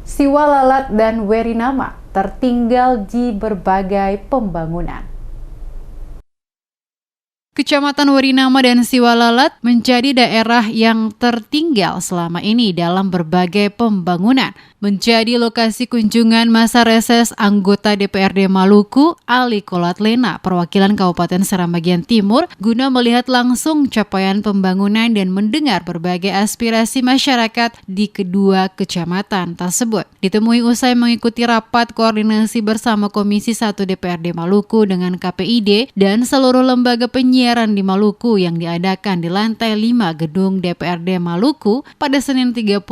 Siwalalat dan Werinama tertinggal di berbagai pembangunan. Kecamatan Werinama dan Siwalalat menjadi daerah yang tertinggal selama ini dalam berbagai pembangunan. Menjadi lokasi kunjungan masa reses anggota DPRD Maluku, Ali Kolatlena, perwakilan Kabupaten Seram Bagian Timur, guna melihat langsung capaian pembangunan dan mendengar berbagai aspirasi masyarakat di kedua kecamatan tersebut. Ditemui usai mengikuti rapat koordinasi bersama Komisi 1 DPRD Maluku dengan KPID dan seluruh lembaga penyiaran di Maluku yang diadakan di lantai 5 gedung DPRD Maluku pada Senin 31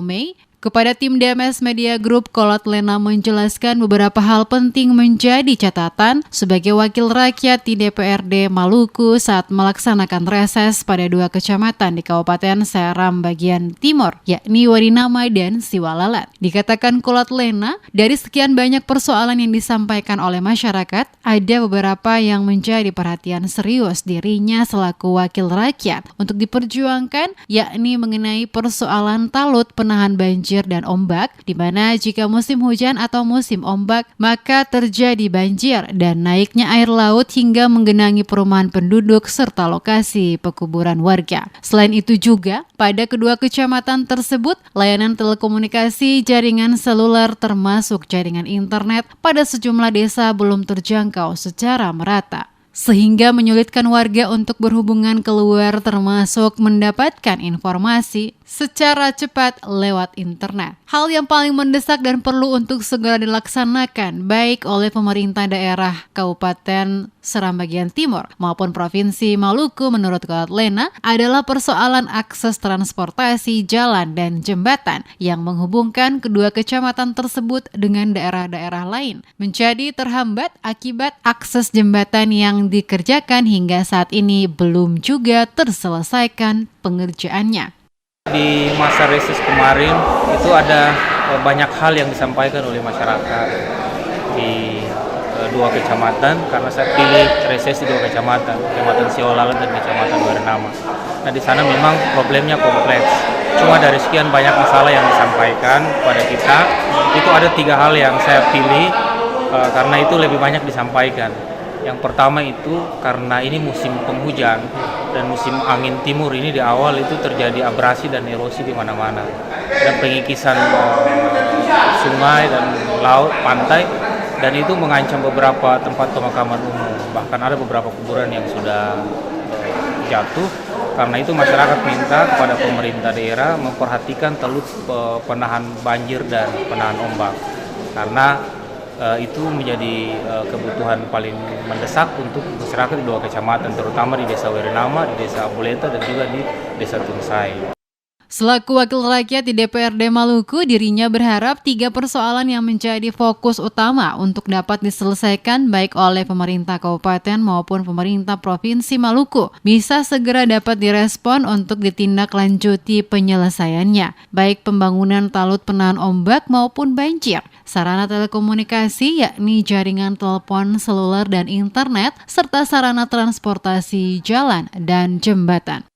Mei, kepada tim DMS Media Group, Kolatlena menjelaskan beberapa hal penting menjadi catatan sebagai wakil rakyat di DPRD Maluku saat melaksanakan reses pada dua kecamatan di Kabupaten Seram Bagian Timur, yakni Werinama dan Siwalalat. Dikatakan Kolatlena, dari sekian banyak persoalan yang disampaikan oleh masyarakat, ada beberapa yang menjadi perhatian serius dirinya selaku wakil rakyat untuk diperjuangkan, yakni mengenai persoalan talut penahan banjir dan ombak, di mana jika musim hujan atau musim ombak maka terjadi banjir dan naiknya air laut hingga menggenangi perumahan penduduk serta lokasi pekuburan warga. Selain itu juga, pada kedua kecamatan tersebut, layanan telekomunikasi, jaringan seluler termasuk jaringan internet pada sejumlah desa belum terjangkau secara merata, sehingga menyulitkan warga untuk berhubungan keluar termasuk mendapatkan informasi secara cepat lewat internet. Hal yang paling mendesak dan perlu untuk segera dilaksanakan baik oleh pemerintah daerah Kabupaten Seram Bagian Timur maupun Provinsi Maluku menurut Kolatlena adalah persoalan akses transportasi, jalan dan jembatan yang menghubungkan kedua kecamatan tersebut dengan daerah-daerah lain menjadi terhambat akibat akses jembatan yang dikerjakan hingga saat ini belum juga terselesaikan pengerjaannya. Di masa reses kemarin itu ada banyak hal yang disampaikan oleh masyarakat di dua kecamatan, karena saya pilih reses di dua kecamatan, Kecamatan Siwalalat dan Kecamatan Werinama. Nah, di sana memang problemnya kompleks. Cuma dari sekian banyak masalah yang disampaikan pada kita, itu ada 3 hal yang saya pilih karena itu lebih banyak disampaikan. Yang pertama itu karena ini musim penghujan dan musim angin timur ini di awal itu terjadi abrasi dan erosi di mana-mana. Dan pengikisan sungai dan laut, pantai, dan itu mengancam beberapa tempat pemakaman umum. Bahkan ada beberapa kuburan yang sudah jatuh. Karena itu masyarakat minta kepada pemerintah daerah memperhatikan talut penahan banjir dan penahan ombak. Karena itu menjadi kebutuhan paling mendesak untuk masyarakat di dua kecamatan, terutama di Desa Werinama, di Desa Abuleta, dan juga di Desa Tunsai. Selaku wakil rakyat di DPRD Maluku, dirinya berharap 3 persoalan yang menjadi fokus utama untuk dapat diselesaikan baik oleh pemerintah kabupaten maupun pemerintah Provinsi Maluku bisa segera dapat direspon untuk ditindaklanjuti penyelesaiannya, baik pembangunan talut penahan ombak maupun banjir, sarana telekomunikasi yakni jaringan telepon seluler dan internet, serta sarana transportasi jalan dan jembatan.